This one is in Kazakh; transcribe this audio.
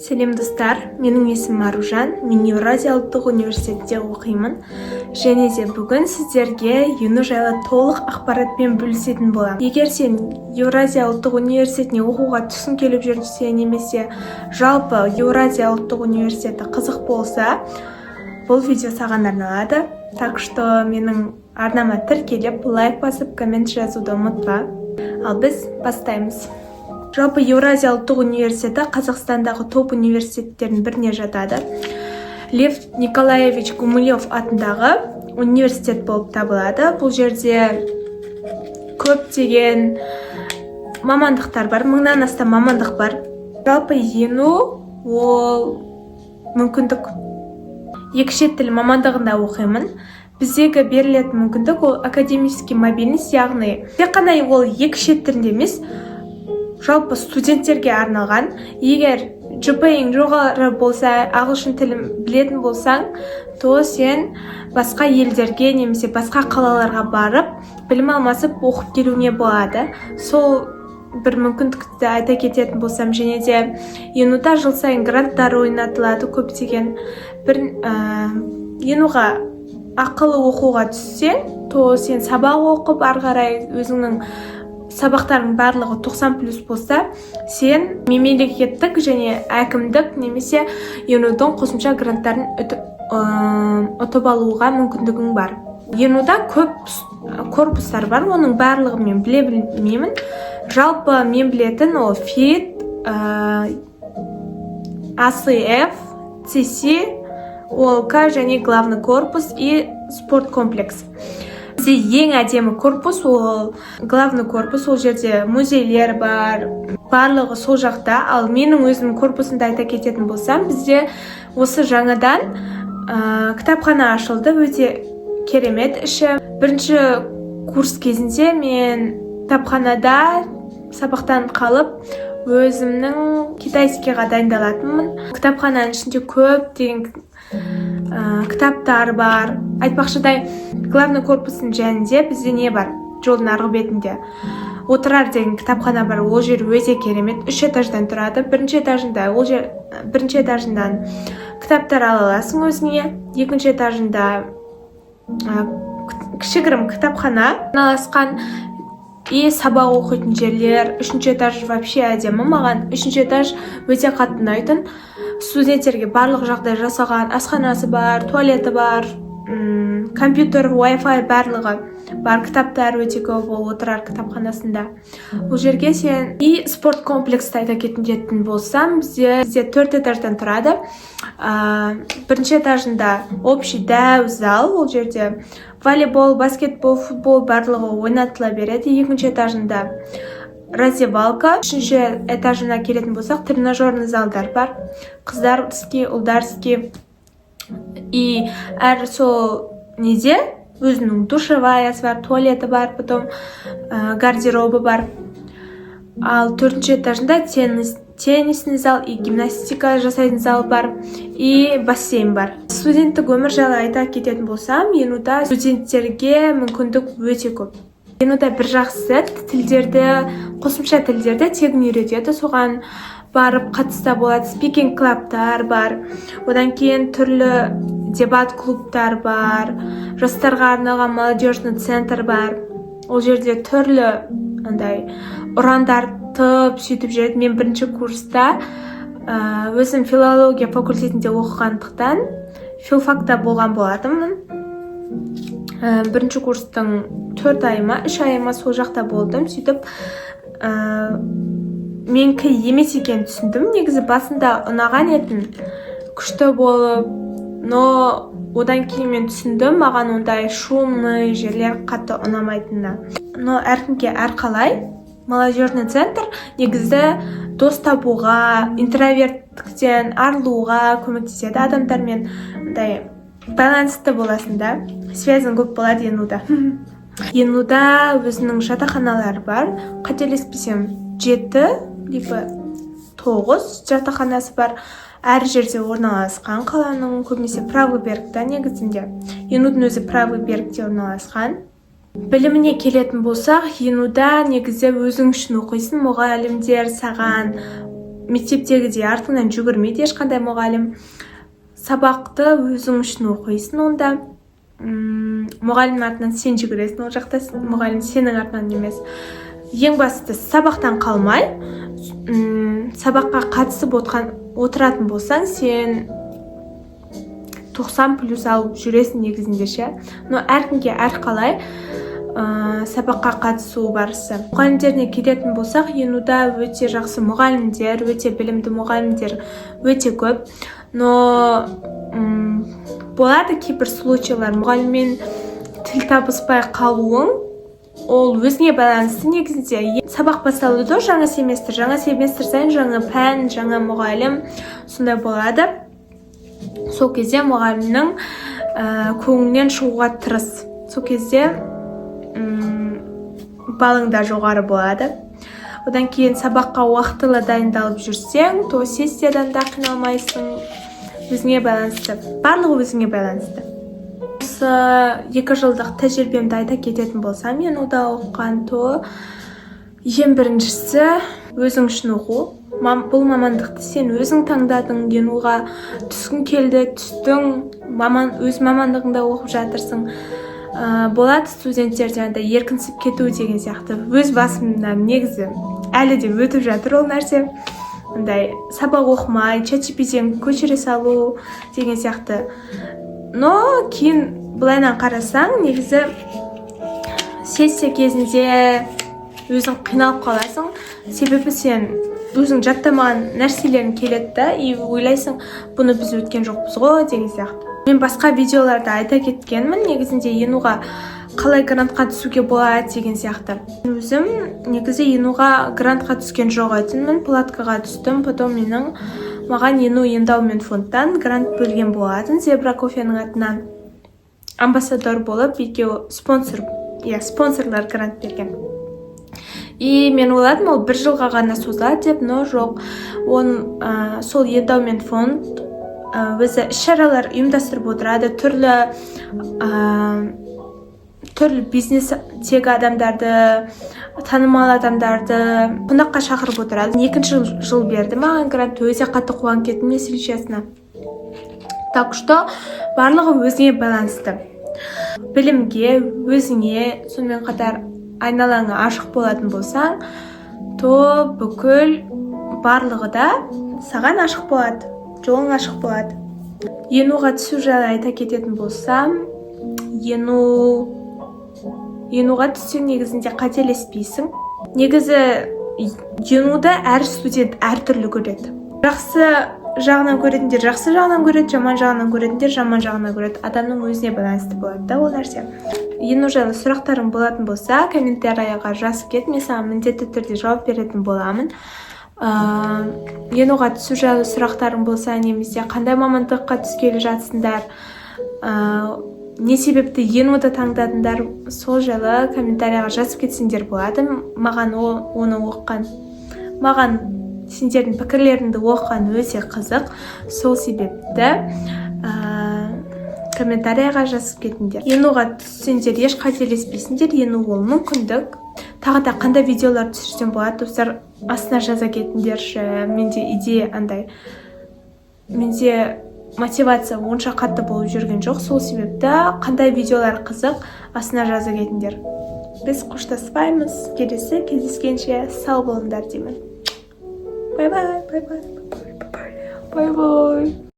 Сәлем достар, менің есімім Аружан, мен Еуразия ұлттық университетте оқимын. Және де бүгін сіздерге ЮНУ жайлы толық ақпаратпен бөлісетін боламын. Егер сен Еуразия ұлттық университетіне оқуға түсің келіп жүрсе, немесе жалпы Еуразия ұлттық университеті қызық болса, бұл видео саған арналады. Так что менің арнама тіркеліп, лайк басып, коммент жазуды ұмытпа. Ал біз бастаймыз. Жалпы Еуразия ұлттық университеті Қазақстандағы топ университеттердің біріне жатады. Лев Николаевич Гумилев атындағы университет болып табылады. Бұл жерде көптеген мамандықтар бар, 1000-нан астам мамандық бар. Жалпы ЮНУ ол мүмкіндік. Екі шет тіл мамандығында оқимын. Біздегі берілетін мүмкіндік ол академический мобильность, яғни тек қана ол екі шет тілінде емес, жалпы студенттерге арналған. Егер GPA жоғары болса, ағылшын тілін білетін болсаң, то сен басқа елдерге немесе басқа қалаларға барып, білім алмасып оқып келуіне болады. Сол бір мүмкіндікті айта кететін болсам, және де ЮНУда жыл сайын гранттар ойнатылады көптеген. ЮНУға ақылы оқуға түссең, то сен сабақ оқып, ары қарай өзіңнің сабақтардың барлығы 90+ болса, сен мемлекеттік және әкімдік немесе ЮНУдың қосымша гранттарын ұтып алуға мүмкіндігің бар. ЮНУда көп корпустар бар, оның барлығын мен біле білмеймін. Жалпы мен білетін ол ФИТ, АСФ, ЦС, ОЛК және главный корпус и спорт комплекс. Ең әдемі корпус ол главный корпус, ол жерде музейлер бар, барлығы сол жақта. Ал менің өзім корпусында айта кететін болсам, бізде осы жаңадан кітапхана ашылды, өте керемет іші. Бірінші курс кезінде мен кітапханада сабақтан қалып, өзімнің китайскийға дайындалатынмын. Кітапхананың ішінде көптеген кітаптар бар. Айтпақшыдай, главный корпустың жанында бізде не бар? Жолдың арғы бетінде отырар деген кітапхана бар. Ол жер өте керемет. 3 этаждан тұрады. Бірінші этажынан кітаптар ала аласың өзіңе. Екінші этажында кішігірім кітапхана орналасқан и сабақ оқитын жерлер. 3-ші этаж вообще әдемі. Маған 3-ші этаж өте қатты ұнайтын. Студенттерге барлық жағдай жасаған, асханасы бар, туалеті бар, компьютер, Wi-Fi барлығы бар, кітаптар өте көп ол отырар кітапханасында. Бұл жерге сен и спорт комплексті айта кететін болсам, бізде 4 этаждан тұрады. Бірінші этажында общий дәу зал, ол жерде волейбол, баскетбол, футбол барлығы ойнатыла береді. Екінші этажында раздевалка. 3-ші этажына келетін болсақ, тренажерный залдар бар. Қыздарский, ұлдарский. И әр сол неде өзінің душеваясы бар, туалеті бар, потом гардеробы бар. Ал 4-ші этажында теннисный зал и гимнастика жасайтын зал бар, и бассейн бар. Студенттік өмір жайлы айта кететін болсам, ЮНУда студенттерге мүмкіндік өте көп. ЮНУда бір жақсы қосымша тілдерді тегін үйретеді, соған барып қатыста болады. Спикинг клубтар бар, одан кейін түрлі дебат клубтар бар, жастарға арналған молодежный центр бар. Ол жерде түрлі ұрандар сөйтіп жүреді. Мен бірінші курста өзім филология факультетінде оқығандықтан филфакта болған болатынмын. Бірінші курстың 4 айыма, 3 айыма сол жақта болдым. Сөйтіп менікі емес екен түсіндім. Негізі басында ұнаған етін, күшті болып, но одан кейін мен түсіндім, маған ондай шумный жерлер қатты ұнамайтынына. Но әркімге әрқалай. Молодежный центр негізі дос табуға, интроверттіктен арылуға көмектеседі. Адамдармен байланысты боласында, связің көп болады ЮНУда. ЮНУда өзінің жатақханалары бар. Қателеспесем 7 либо 9 жатақханасы бар. Әр жерде орналасқан. Қаланың көбінесе Правый берегте негізінде. ЮНУдың өзі Правый берегте орналасқан. Біліміне келетін болсақ, ЮНУда негізі өзің үшін оқисың. Мұғалімдер саған мектептегідей артыңнан жүгірмейді ешқандай мұғалім. Сабақты өзің үшін оқисың онда. Мұғалімнің артынан сен жүгіресің, ол жақта мұғалім сенің артынан емес. Ең бастысы сабақтан қалмай, сабаққа қатысып отыратын болсаң, сен 90+ алып жүресің негізінде ше. Но әркімге әрқалай сабаққа қатысу барысы. Мұғалімдеріне келетін болсақ, енуда өте жақсы мұғалімдер, өте білімді мұғалімдер өте көп. Но болады кейбір случайлар, мұғаліммен тіл табыспай қалуың, ол өзіңе байланысты негізінде. Сабақ басталды, жаңа семестр сайын жаңа пән, жаңа мұғалім, сондай болады. Сол кезде мұғалімнің көңілінен шығуға тырыс. Сол кезде балың да жоғары болады. Одан кейін сабаққа уақытылы дайындалып жүрсең, то сессиядан да қиналмайсың. Өзіңе байланысты. Барлығы өзіңе байланысты. Осы 2 жылдық тәжірибемді айта кететін болсам, мен ода оқыған, то ең біріншісі өзің үшін оқу. Бұл мамандықты сен өзің таңдадың, енуға түскің келді, түстің, өз мамандығыңда оқып жатырсың. Болады студенттерден де еркінсіп кету деген сияқты. Өз басымнан негізі әлі де өтіп жатыр ол нәрсе. Сабақ оқымай, чат-GPT-ден көшіре салу деген сияқты. Но кейін былайынан қарасаң, негізі сессия кезінде өзің қиналып қаласың. Себебі сен өзің жаттамаған нәрселерің келеді да, и ойлайсың, бұны біз өткен жоқпыз ғой деген сияқты. Мен басқа видеоларда айта кеткенмін, негізінде енуға қалай грантқа түсуге болады деген сияқты. Өзім негізі енуға грантқа түскен жоқ едім, платкаға түстім, потом маған ену эндаумент фондтан грант бөлген болатын, Зебра кофенің атынан амбассадор болып, екеуі спонсорлар грант берген. И мен ойладым, ол 1 жылға ғана созылады деп, но жоқ. Сол эндаумент фонд өзі іс-шаралар ұйымдастырып отырады, түрлі бизнестегі адамдарды, танымал адамдарды қонаққа шақырып отырады. 2 жыл берді маған грант, өте қатты қуанып кеттім, если честно. Так что барлығы өзіңе байланысты. Білімге, өзіңе, сонымен қатар айналаңа ашық болатын болсаң, то бүкіл барлығы да саған ашық болады, жолың ашық болады. Енуға түсу жайлы айта кететін болсам, енуға түссең негізінде қателеспейсің. Негізі енуді әр студент әртүрлі көреді. Жақсы жағынан көретіндер жақсы жағынан көреді, жаман жағынан көретіндер жаман жағынан көреді. Адамның өзіне байланысты болады да ол нәрсе. Ену жайлы сұрақтарың болатын болса, комментарийға жазып кет, мен саған міндетті түрде жауап беретін боламын. Енуға түсу жайлы сұрақтарың болса, немесе қандай мамандыққа түскелі жатсыңдар, не себепті енуді таңдадыңдар, сол жайлы комментарийға жазып кетсеңдер болады. Маған сендердің пікірлеріңді оқыған өте қызық. Сол себепті комментарийға жазып кетіңдер. Енуға түссеңдер еш қателеспейсіңдер, ену ол мүмкіндік. Тағы да қандай видеолар түсірсем болады, достар, астына жаза кетіңдерші. Менде идея андай. Менде мотивация онша қатты болып жүрген жоқ. Сол себепті қандай видеолар қызық, астына жаза кетіңдер. Біз қоштаспаймыз. Келесі кездескенше сау болыңдар деймін. Bye bye.